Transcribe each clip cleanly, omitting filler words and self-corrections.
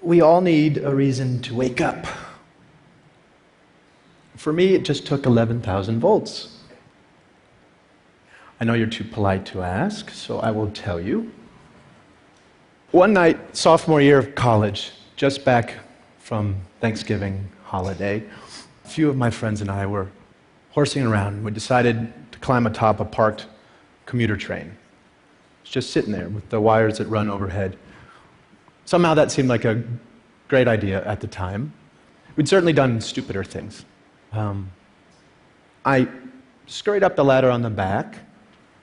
we all need a reason to wake up. For me, it just took 11,000 volts. I know you're too polite to ask, so I will tell you. One night, sophomore year of college, just back from Thanksgiving holiday, a few of my friends and I were horsing around. We decided to climb atop a parked commuter train. It's just sitting there with the wires that run overhead. Somehow that seemed like a great idea at the time. We'd certainly done stupider things. I scurried up the ladder on the back,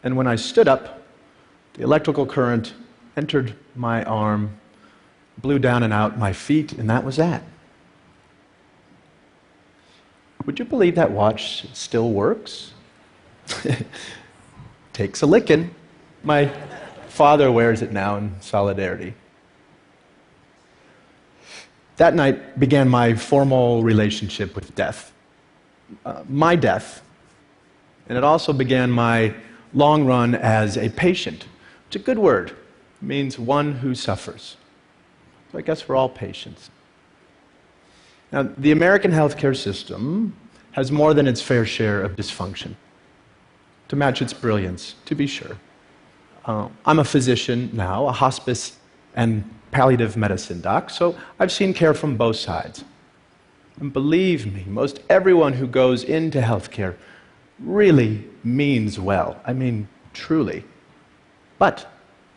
and when I stood up, the electrical current entered my arm, blew down and out my feet, and that was that. Would you believe that watch still works? Takes a licking. My father wears it now in solidarity. That night began my formal relationship with death. My death. And it also began my long run as a patient. It's a good word. It means one who suffers. So I guess we're all patients. Now, the American healthcare system has more than its fair share of dysfunction. To match its brilliance, to be sure. I'm a physician now, a hospice and palliative medicine doc, so I've seen care from both sides. And believe me, most everyone who goes into healthcare really means well. I mean, truly. But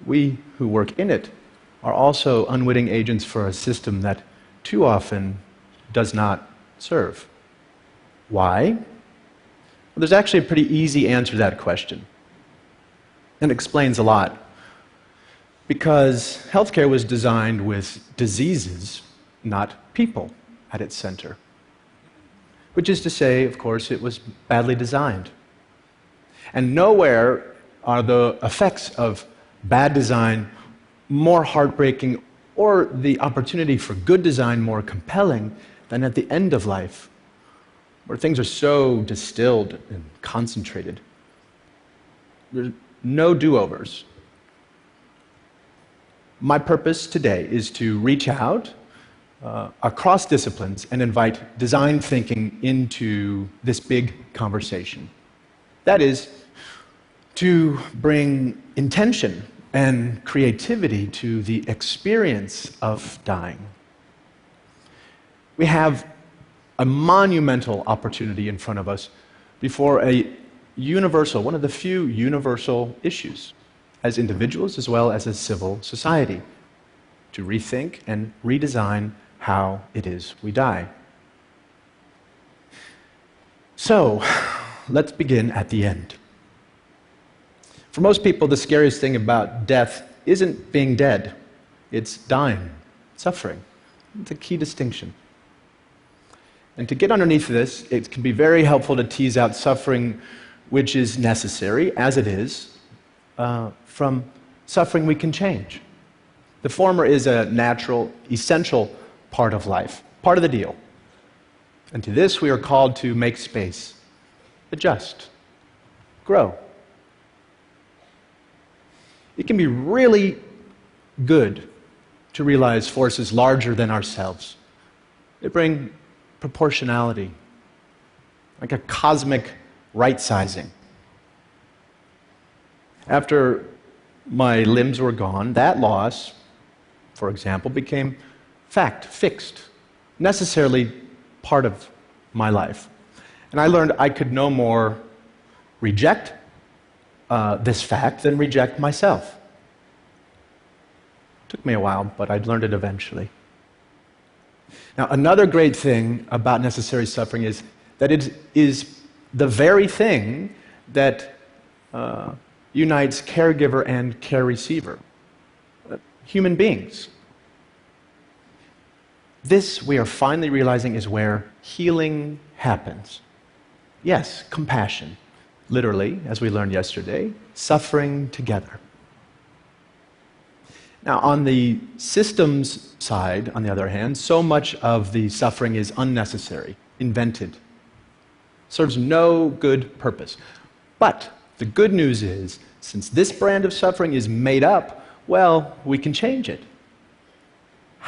we who work in it are also unwitting agents for a system that too often does not serve. Why? Well, there's actually a pretty easy answer to that question. And it explains a lot. Because healthcare was designed with diseases, not people, at its center. Which is to say, of course, it was badly designed. And nowhere are the effects of bad design more heartbreaking or the opportunity for good design more compelling than at the end of life, where things are so distilled and concentrated. There's no do-overs. My purpose today is to reach out across disciplines and invite design thinking into this big conversation. That is, to bring intention and creativity to the experience of dying. We have a monumental opportunity in front of us before a universal, one of the few universal issues, as individuals as well as a civil society, to rethink and redesign how it is we die. So, let's begin at the end. For most people, the scariest thing about death isn't being dead, it's dying, suffering. It's a key distinction. And to get underneath this, it can be very helpful to tease out suffering which is necessary, as it is, from suffering we can change. The former is a natural, essential part of life, part of the deal. And to this we are called to make space, adjust, grow. It can be really good to realize forces larger than ourselves. They bring proportionality, like a cosmic right-sizing. After my limbs were gone, that loss, for example, became fact, fixed, necessarily part of my life. And I learned I could no more reject this fact than reject myself. It took me a while, but I'd learned it eventually. Now, another great thing about necessary suffering is that it is the very thing that unites caregiver and care receiver, human beings. This, we are finally realizing, is where healing happens. Yes, compassion. Literally, as we learned yesterday, suffering together. Now, on the systems side, on the other hand, so much of the suffering is unnecessary, invented, serves no good purpose. But the good news is, since this brand of suffering is made up, well, we can change it.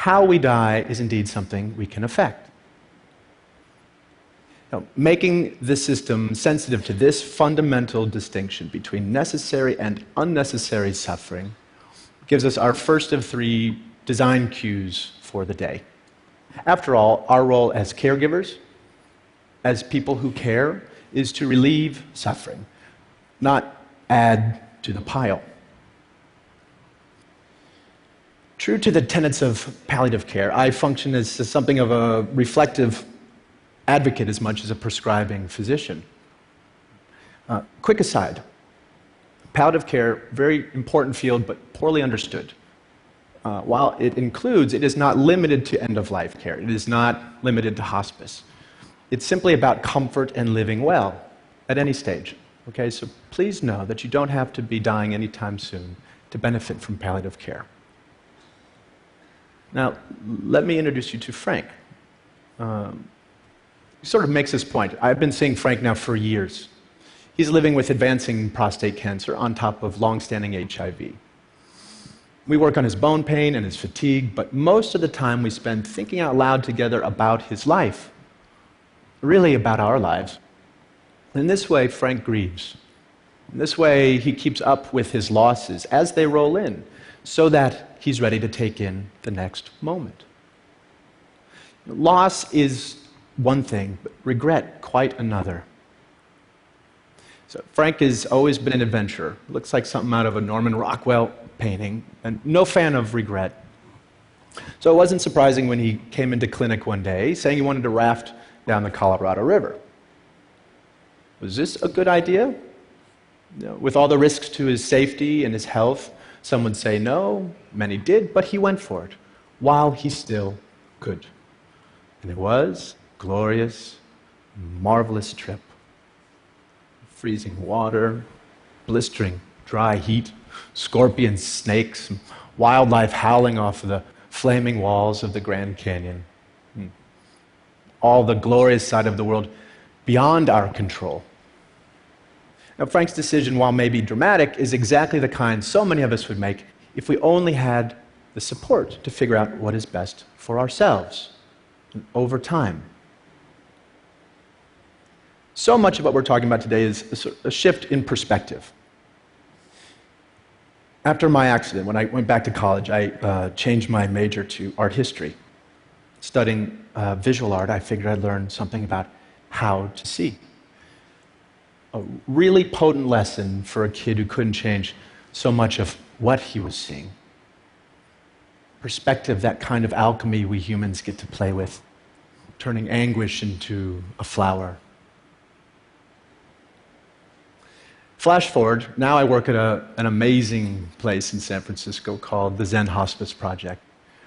how we die is indeed something we can affect. Now, making the system sensitive to this fundamental distinction between necessary and unnecessary suffering gives us our first of three design cues for the day. After all, our role as caregivers, as people who care, is to relieve suffering, not add to the pile. True to the tenets of palliative care, I function as something of a reflective advocate as much as a prescribing physician. Quick aside, palliative care, very important field, but poorly understood. While it includes, it is not limited to end-of-life care. It is not limited to hospice. It's simply about comfort and living well at any stage. Okay, so please know that you don't have to be dying anytime soon to benefit from palliative care. Now, let me introduce you to Frank. He sort of makes this point. I've been seeing Frank now for years. He's living with advancing prostate cancer on top of long-standing HIV. We work on his bone pain and his fatigue, but most of the time we spend thinking out loud together about his life, really about our lives. In this way, Frank grieves. In this way, he keeps up with his losses as they roll in, so that he's ready to take in the next moment. Loss is one thing, but regret quite another. So Frank has always been an adventurer. Looks like something out of a Norman Rockwell painting, and no fan of regret. So it wasn't surprising when he came into clinic one day saying he wanted to raft down the Colorado River. Was this a good idea? With all the risks to his safety and his health, some would say no, many did, but he went for it while he still could. And it was a glorious, marvelous trip. Freezing water, blistering dry heat, scorpions, snakes, wildlife howling off the flaming walls of the Grand Canyon. All the glorious side of the world beyond our control. Now, Frank's decision, while maybe dramatic, is exactly the kind so many of us would make if we only had the support to figure out what is best for ourselves over time. So much of what we're talking about today is a shift in perspective. After my accident, when I went back to college, I changed my major to art history. Studying visual art, I figured I'd learn something about how to see. A really potent lesson for a kid who couldn't change so much of what he was seeing. Perspective, that kind of alchemy we humans get to play with, turning anguish into a flower. Flash forward, now I work at an amazing place in San Francisco called the Zen Hospice Project,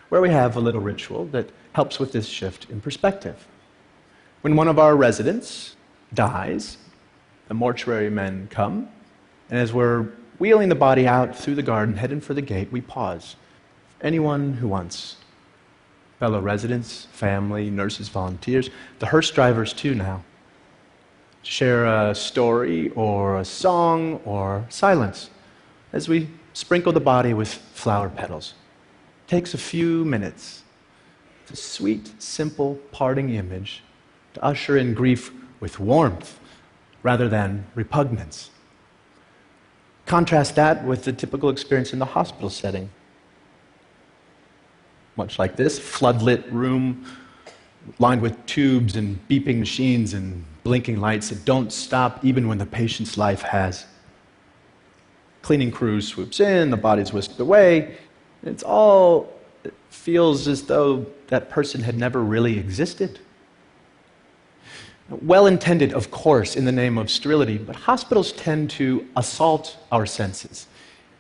where we have a little ritual that helps with this shift in perspective. When one of our residents dies, the mortuary men come, and as we're wheeling the body out through the garden, heading for the gate, we pause. Anyone who wants. Fellow residents, family, nurses, volunteers, the hearse drivers too now. Share a story or a song or silence as we sprinkle the body with flower petals. It takes a few minutes. It's a sweet, simple parting image to usher in grief with warmth rather than repugnance. Contrast that with the typical experience in the hospital setting. Much like this, floodlit room lined with tubes and beeping machines and blinking lights that don't stop even when the patient's life has. Cleaning crew swoops in, the body's whisked away. It feels as though that person had never really existed. Well-intended, of course, in the name of sterility, but hospitals tend to assault our senses.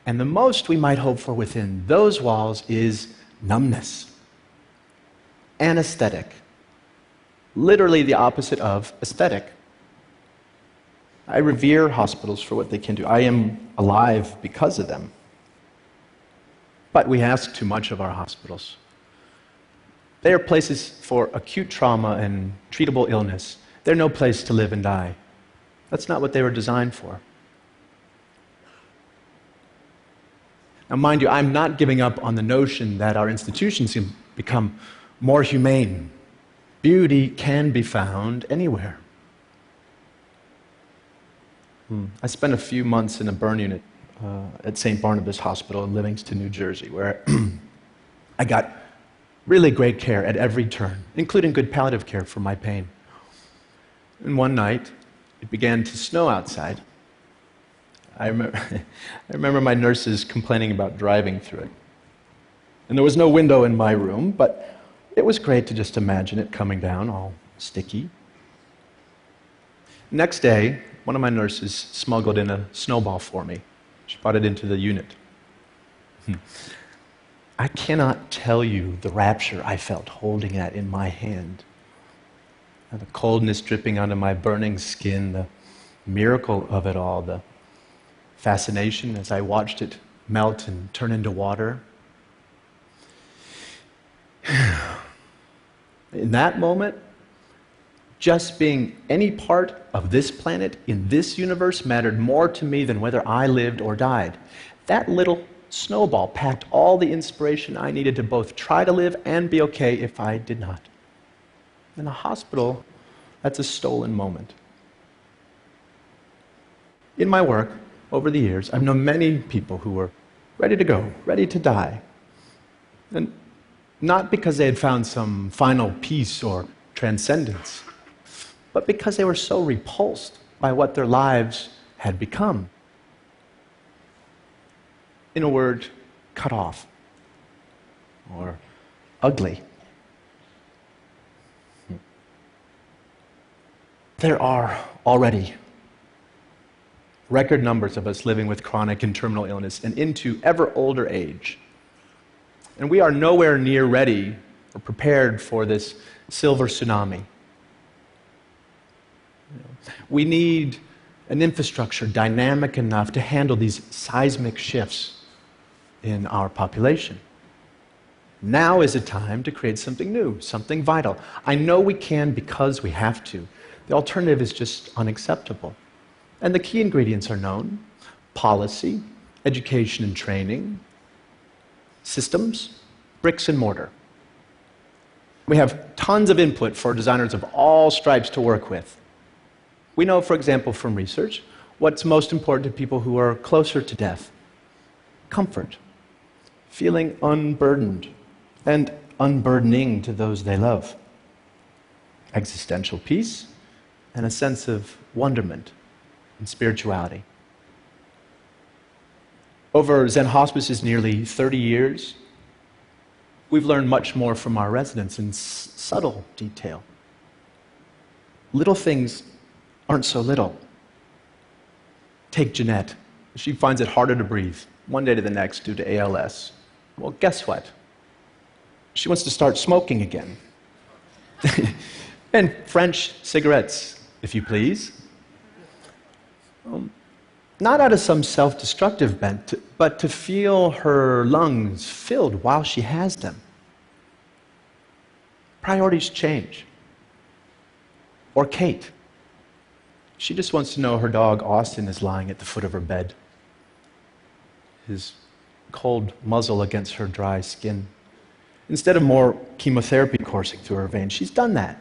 And the most we might hope for within those walls is numbness. Anesthetic. Literally the opposite of aesthetic. I revere hospitals for what they can do. I am alive because of them. But we ask too much of our hospitals. They are places for acute trauma and treatable illness. They're no place to live and die. That's not what they were designed for. Now, mind you, I'm not giving up on the notion that our institutions become more humane. Beauty can be found anywhere. I spent a few months in a burn unit at St. Barnabas Hospital in Livingston, New Jersey, where I got really great care at every turn, including good palliative care for my pain. And one night, it began to snow outside. I remember my nurses complaining about driving through it. And there was no window in my room, but it was great to just imagine it coming down all sticky. Next day, one of my nurses smuggled in a snowball for me. She brought it into the unit. I cannot tell you the rapture I felt holding that in my hand. And the coldness dripping onto my burning skin, the miracle of it all, the fascination as I watched it melt and turn into water. In that moment, just being any part of this planet in this universe mattered more to me than whether I lived or died. That little snowball packed all the inspiration I needed to both try to live and be okay if I did not. In a hospital, that's a stolen moment. In my work, over the years, I've known many people who were ready to go, ready to die. And not because they had found some final peace or transcendence, but because they were so repulsed by what their lives had become. In a word, cut off, or ugly. There are already record numbers of us living with chronic and terminal illness and into ever older age. And we are nowhere near ready or prepared for this silver tsunami. We need an infrastructure dynamic enough to handle these seismic shifts in our population. Now is a time to create something new, something vital. I know we can because we have to. The alternative is just unacceptable. And the key ingredients are known: policy, education and training, systems, bricks and mortar. We have tons of input for designers of all stripes to work with. We know, for example, from research, what's most important to people who are closer to death: comfort, feeling unburdened, and unburdening to those they love, existential peace, and a sense of wonderment and spirituality. Over Zen Hospice's nearly 30 years, we've learned much more from our residents in subtle detail. Little things aren't so little. Take Jeanette. She finds it harder to breathe one day to the next due to ALS. Well, guess what? She wants to start smoking again. And French cigarettes, if you please. Not out of some self-destructive bent, but to feel her lungs filled while she has them. Priorities change. Or Kate. She just wants to know her dog Austin is lying at the foot of her bed, his cold muzzle against her dry skin. Instead of more chemotherapy coursing through her veins, she's done that.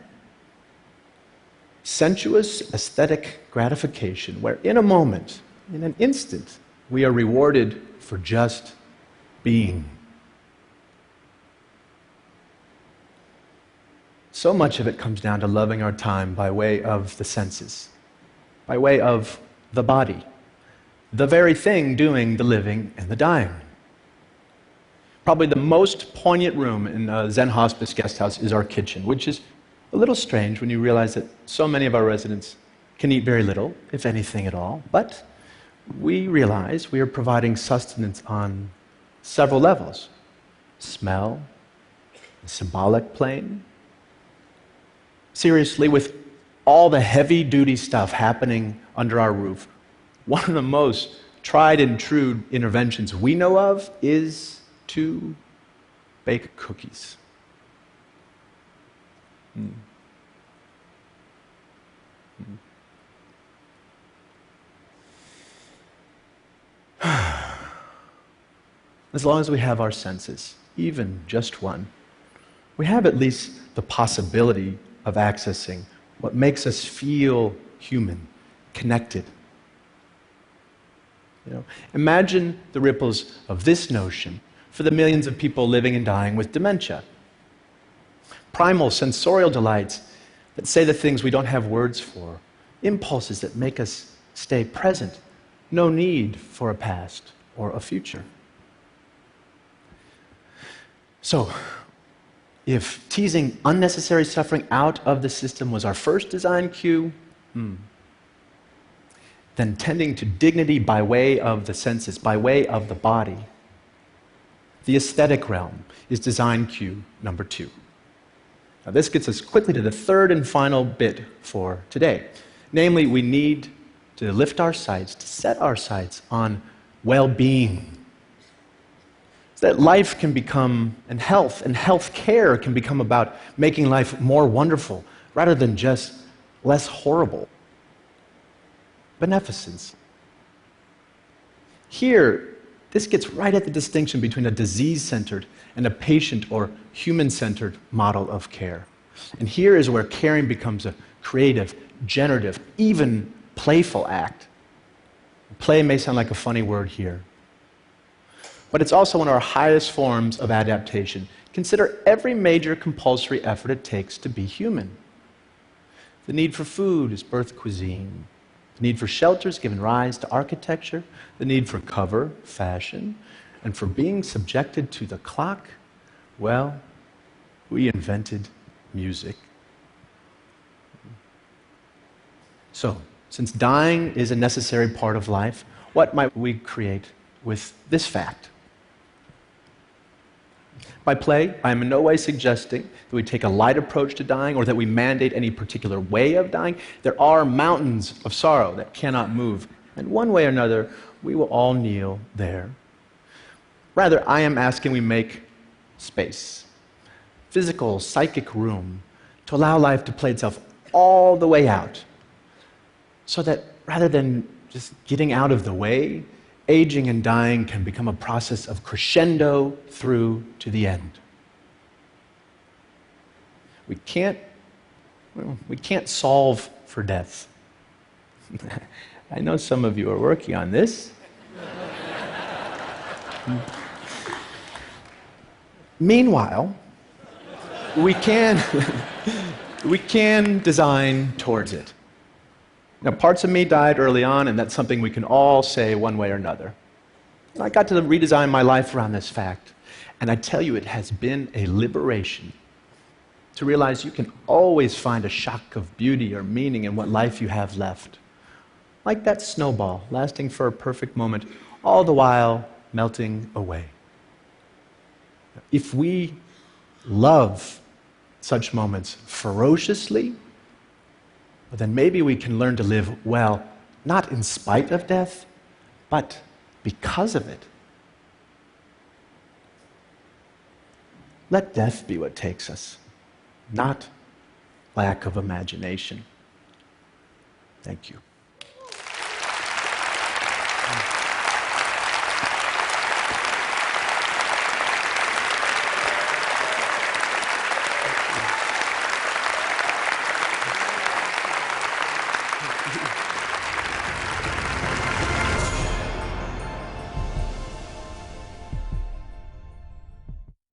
Sensuous, aesthetic gratification, where in a moment, in an instant, we are rewarded for just being. So much of it comes down to loving our time by way of the senses, by way of the body, the very thing doing the living and the dying. Probably the most poignant room in a Zen Hospice guest house is our kitchen, which is a little strange when you realize that so many of our residents can eat very little, if anything at all, but we realize we are providing sustenance on several levels: smell, the symbolic plane. Seriously, with all the heavy-duty stuff happening under our roof, one of the most tried and true interventions we know of is to bake cookies. As long as we have our senses, even just one, we have at least the possibility of accessing what makes us feel human, connected. Imagine the ripples of this notion for the millions of people living and dying with dementia. Primal sensorial delights that say the things we don't have words for, impulses that make us stay present, no need for a past or a future. So, if teasing unnecessary suffering out of the system was our first design cue, then tending to dignity by way of the senses, by way of the body, the aesthetic realm is design cue number 2. Now, this gets us quickly to the third and final bit for today. Namely, we need to lift our sights, to set our sights on well-being. So that life can become, and health care can become about making life more wonderful rather than just less horrible. Beneficence. Here, this gets right at the distinction between a disease-centered and a patient or human-centered model of care. And here is where caring becomes a creative, generative, even playful act. Play may sound like a funny word here, but it's also one of our highest forms of adaptation. Consider every major compulsory effort it takes to be human. The need for food is birth cuisine. The need for shelter has given rise to architecture. The need for cover, fashion. And for being subjected to the clock, well, we invented music. So, since dying is a necessary part of life, what might we create with this fact? By play, I am in no way suggesting that we take a light approach to dying or that we mandate any particular way of dying. There are mountains of sorrow that cannot move, and one way or another, we will all kneel there. Rather, I am asking we make space, physical, psychic room, to allow life to play itself all the way out, so that rather than just getting out of the way, aging and dying can become a process of crescendo through to the end. We can't solve for death. I know some of you are working on this. Meanwhile, we can design towards it. Now, parts of me died early on, and that's something we can all say one way or another. I got to redesign my life around this fact, and I tell you, it has been a liberation to realize you can always find a shock of beauty or meaning in what life you have left. Like that snowball, lasting for a perfect moment, all the while melting away. If we love such moments ferociously, then maybe we can learn to live well, not in spite of death, but because of it. Let death be what takes us, not lack of imagination. Thank you.